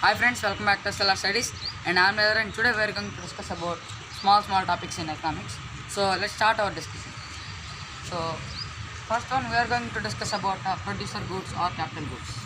Hi friends, welcome back to Stellar Studies, and I am Nether, and today we are going to discuss about small topics in economics. So let's start our discussion. So first one, we are going to discuss about producer goods or capital goods.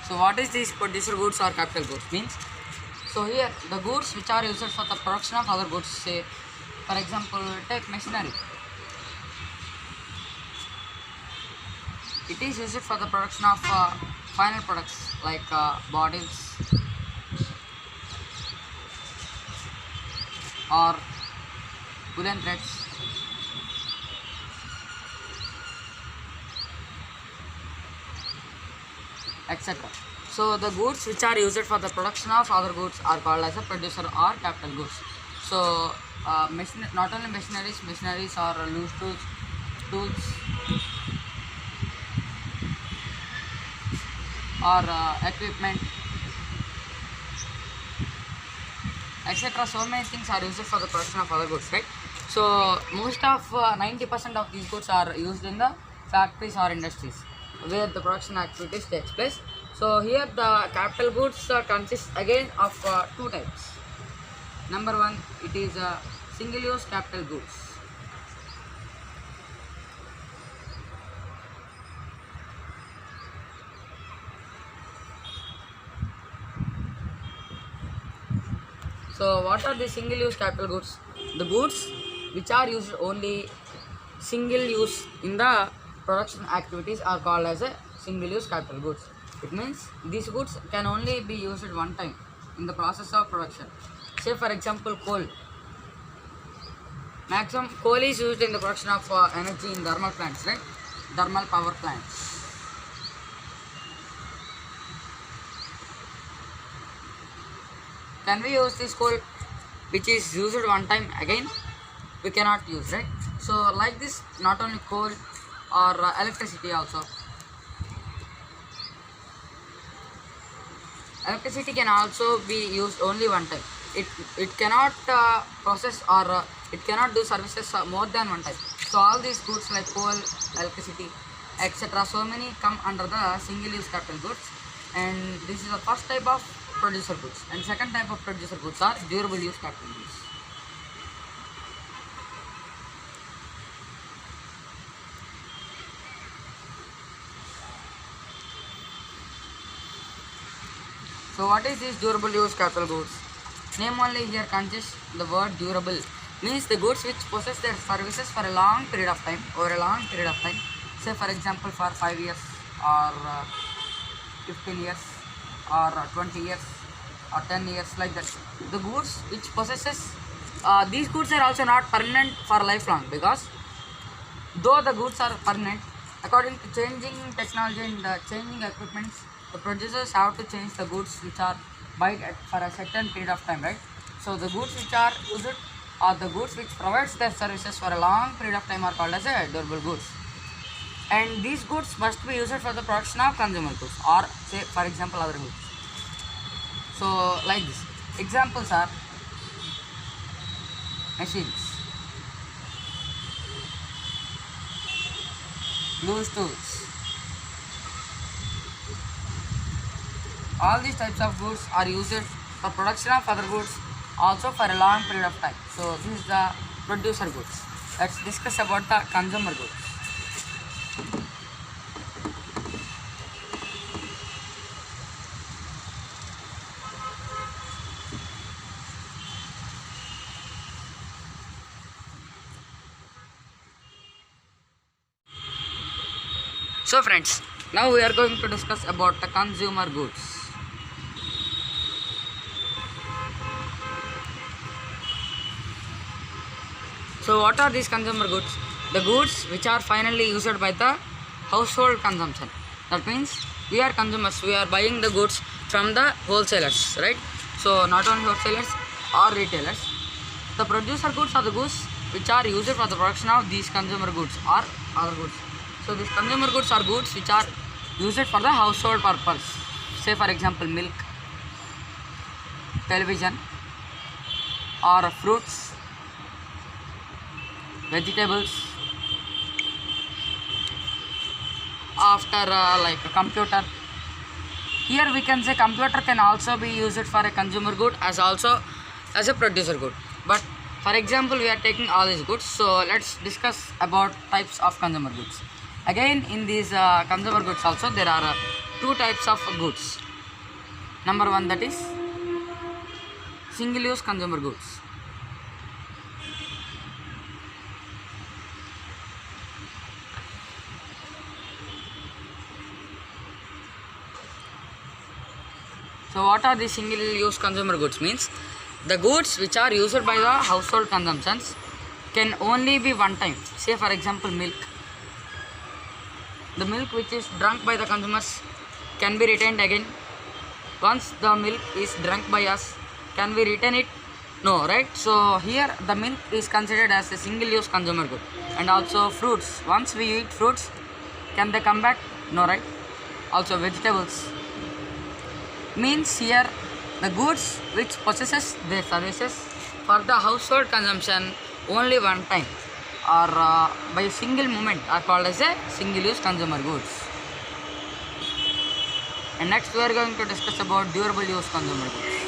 So what is these producer goods or capital goods means? So here the goods which are used for the production of other goods, say for example take machinery. It is used for the production of final products like bottles or woolen threads, etc. So the goods which are used for the production of other goods are called as a producer or capital goods. So not only machineries or loose tools or equipment, etc. So many things are used for the production of other goods, right? So most of 90% of these goods are used in the factories or industries where the production activities takes place. So here the capital goods consist again of two types. Number one, it is single use capital goods. So what are the single use capital goods? The goods which are used only single use in the production activities are called as a single use capital goods. It means these goods can only be used one time in the process of production. Say for example coal. Maximum coal is used in the production of energy in thermal plants, right? Thermal power plants. Can we use this coal which is used one time again? We cannot use, right? So like this, not only coal or electricity also. Electricity can also be used only one time. It cannot process or it cannot do services more than one time. So all these goods like coal, electricity, etc. so many come under the single use capital goods, and this is the first type of producer goods. And second type of producer goods are durable use capital goods. So what is this durable use capital goods? Name only here consists the word durable, means the goods which possess their services for a long period of time, over a long period of time, say for example for 5 years or 15 years or 20 years or 10 years, like that. The goods which possesses these goods are also not permanent for lifelong, because though the goods are permanent, according to changing technology and changing equipments, the producers have to change the goods which are buy for a certain period of time, right? So the goods which are used or the goods which provides their services for a long period of time are called as a durable goods. And these goods must be used for the production of consumer goods or say for example other goods. So like this, examples are machines, loose tools. All these types of goods are used for production of other goods also for a long period of time. So this is the producer goods. Let's discuss about the consumer goods. So friends, now we are going to discuss about the consumer goods. So what are these consumer goods? The goods which are finally used by the household consumption. That means we are consumers, we are buying the goods from the wholesalers, right? So not only wholesalers or retailers. The producer goods are the goods which are used for the production of these consumer goods or other goods. So these consumer goods are goods which are used for the household purpose. Say for example milk, television or fruits, vegetables, after like a computer. Here we can say computer can also be used for a consumer good as also as a producer good. But for example, we are taking all these goods, so let's discuss about types of consumer goods. Again, in these consumer goods also there are two types of goods. Number one, that is single use consumer goods. So what are the single use consumer goods? Means the goods which are used by the household consumptions can only be one time. Say for example, milk. The milk which is drunk by the consumers can be retained again. Once the milk is drunk by us, can we retain it? No, right? So here the milk is considered as a single use consumer good. And also fruits. Once we eat fruits, can they come back? No, right? Also vegetables. Means here the goods which possesses their services for the household consumption only one time or by a single moment are called as a single use consumer goods. And next we are going to discuss about durable use consumer goods.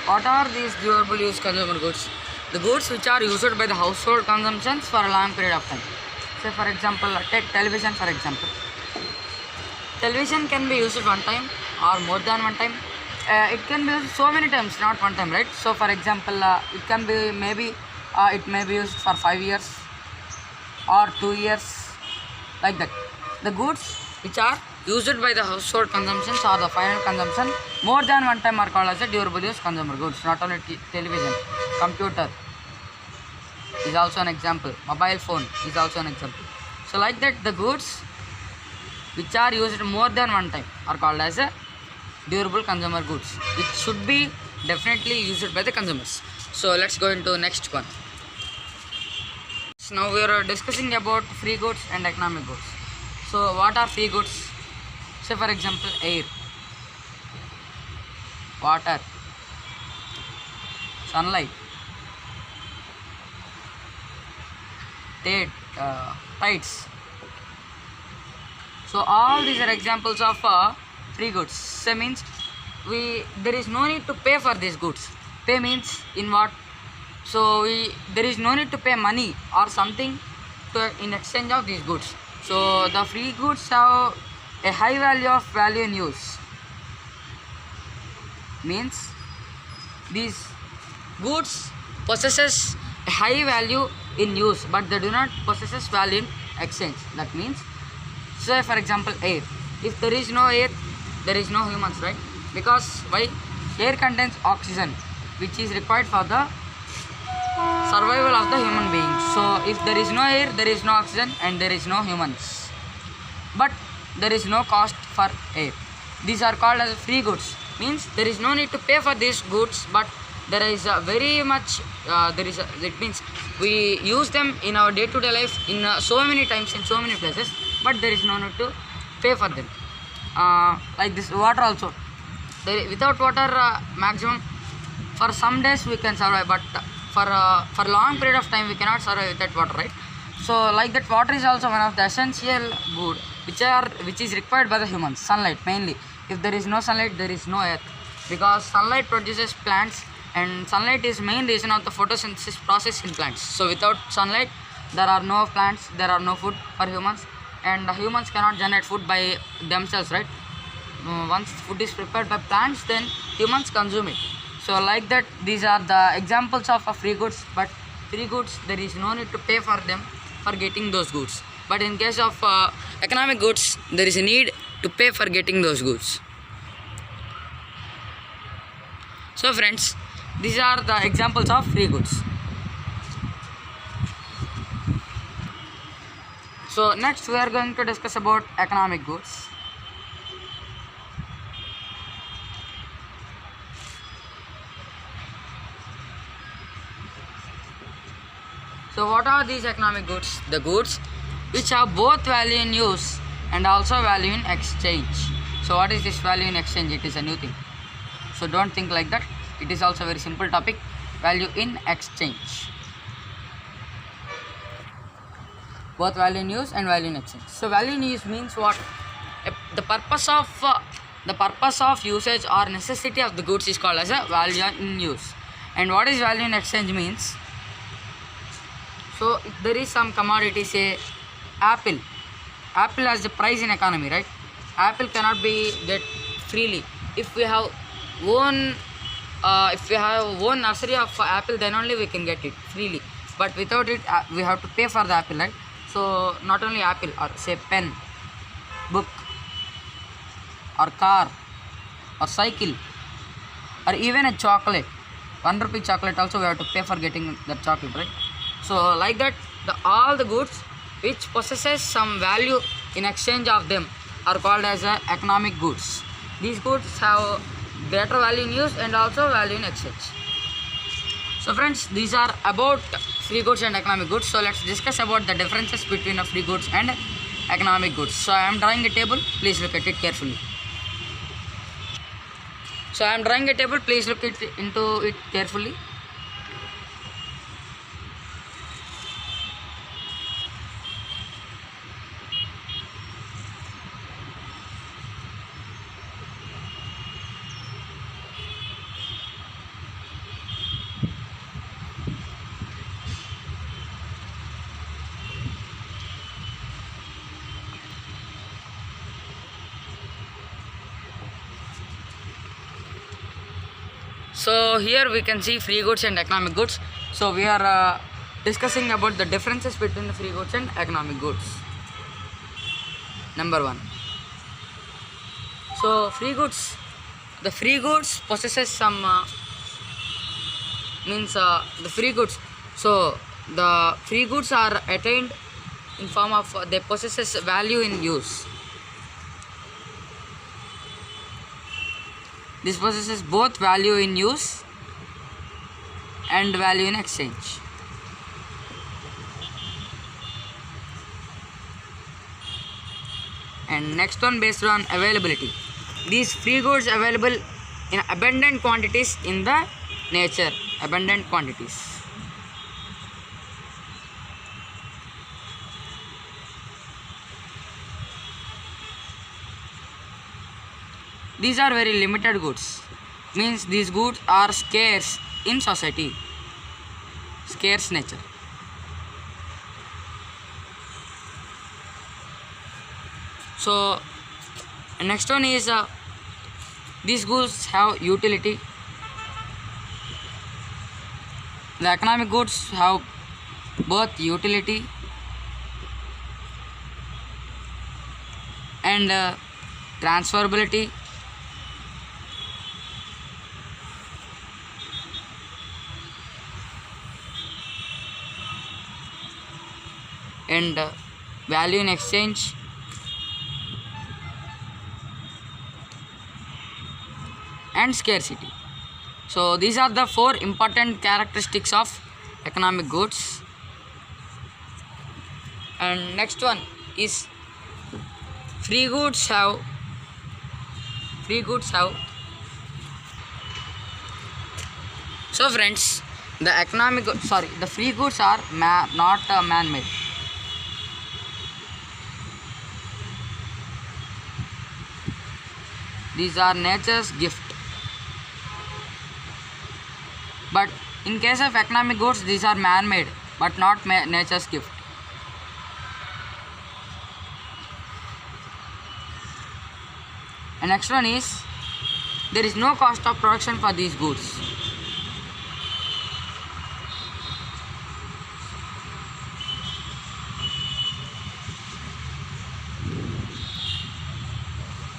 What are these durable use consumer goods? The goods which are used by the household consumptions for a long period of time. Say for example, take television for example. Television can be used one time or more than one time. It can be used so many times, not one time, right? So for example, it can be maybe it may be used for 5 years or 2 years, like that. The goods which are used by the household consumptions or the final consumption more than one time are called as a durable use consumer goods. Not only television, computer is also an example, mobile phone is also an example. So like that, the goods which are used more than one time are called as a durable consumer goods, which should be definitely used by the consumers. So let's go into next one. So now we are discussing about free goods and economic goods. So what are free goods? Say for example, air, water, sunlight, tides. So all these are examples of free goods. So means there is no need to pay for these goods. Pay means in what? So there is no need to pay money or something in exchange of these goods. So the free goods have a high value in use. Means these goods possesses a high value in use, but they do not possesses value in exchange. That means, say for example, air. If there is no air, there is no humans, right? Because why? Air contains oxygen, which is required for the survival of the human beings. So if there is no air, there is no oxygen and there is no humans. But there is no cost for air. These are called as free goods. Means there is no need to pay for these goods, but there is very much it means we use them in our day-to-day life in so many times in so many places, but there is no need to pay for them. Like this water also, without water maximum for some days we can survive, but for long period of time we cannot survive without water, right? So like that, water is also one of the essential good which is required by the humans. Sunlight mainly. If there is no sunlight, there is no earth, because sunlight produces plants and sunlight is main reason of the photosynthesis process in plants. So without sunlight there are no plants, there are no food for humans, and humans cannot generate food by themselves, right? Once food is prepared by plants, then humans consume it. So like that, these are the examples of free goods. But free goods, there is no need to pay for them for getting those goods. But in case of economic goods, there is a need to pay for getting those goods. So friends, these are the examples of free goods. So next we are going to discuss about economic goods. So what are these economic goods? The goods which have both value in use and also value in exchange. So what is this value in exchange? It is a new thing. So don't think like that. It is also a very simple topic. Value in exchange. Both value in use and value in exchange. So value in use means what? The purpose of usage or necessity of the goods is called as a value in use. And what is value in exchange means? So if there is some commodity, say apple has the price in economy, right? Apple cannot be get freely. If we have one nursery of apple, then only we can get it freely. But without it, we have to pay for the apple, right? So not only apple, or say pen, book, or car, or cycle, or even a chocolate. 1 rupee chocolate also we have to pay for getting that chocolate, right? So like that, all the goods which possesses some value in exchange of them are called as economic goods. These goods have greater value in use and also value in exchange. So friends, these are about free goods and economic goods. So let's discuss about the differences between the free goods and economic goods. So I am drawing a table, please look at it carefully. So I am drawing a table, please look into it carefully. So here we can see free goods and economic goods. So we are discussing about the differences between the free goods and economic goods. Number 1. So the free goods possesses some the free goods. So the free goods are attained in form of they possesses value in use. This possesses both value in use and value in exchange. And next one, based on availability. These free goods available in abundant quantities in the nature. Abundant quantities. These are very limited goods. Means these goods are scarce in society. Scarce nature. So next one is these goods have utility. The economic goods have both utility and transferability. And value in exchange. And scarcity. So these are the 4 important characteristics of economic goods. And next one is free goods have so friends, the free goods are not man-made. These are nature's gift. But in case of economic goods, these are man-made but not nature's gift. And next one is there is no cost of production for these goods.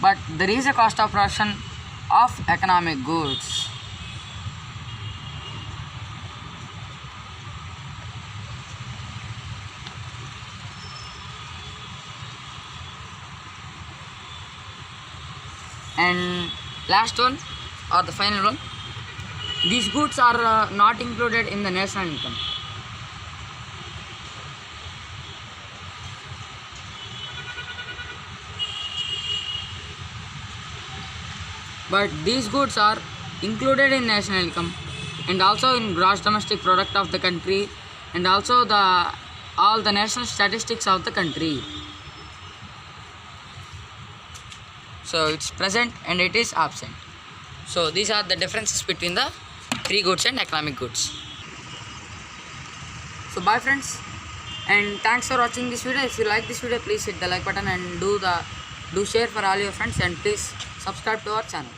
But there is a cost of production of economic goods. And last one or the final one, these goods are not included in the national income. but these goods are included in national income and also in gross domestic product of the country and also all the national statistics of the country. So it's present and it is absent. So these are the differences between the free goods and economic goods. So bye friends, and thanks for watching this video. If you like this video, please hit the like button and do share for all your friends, and please subscribe to our channel.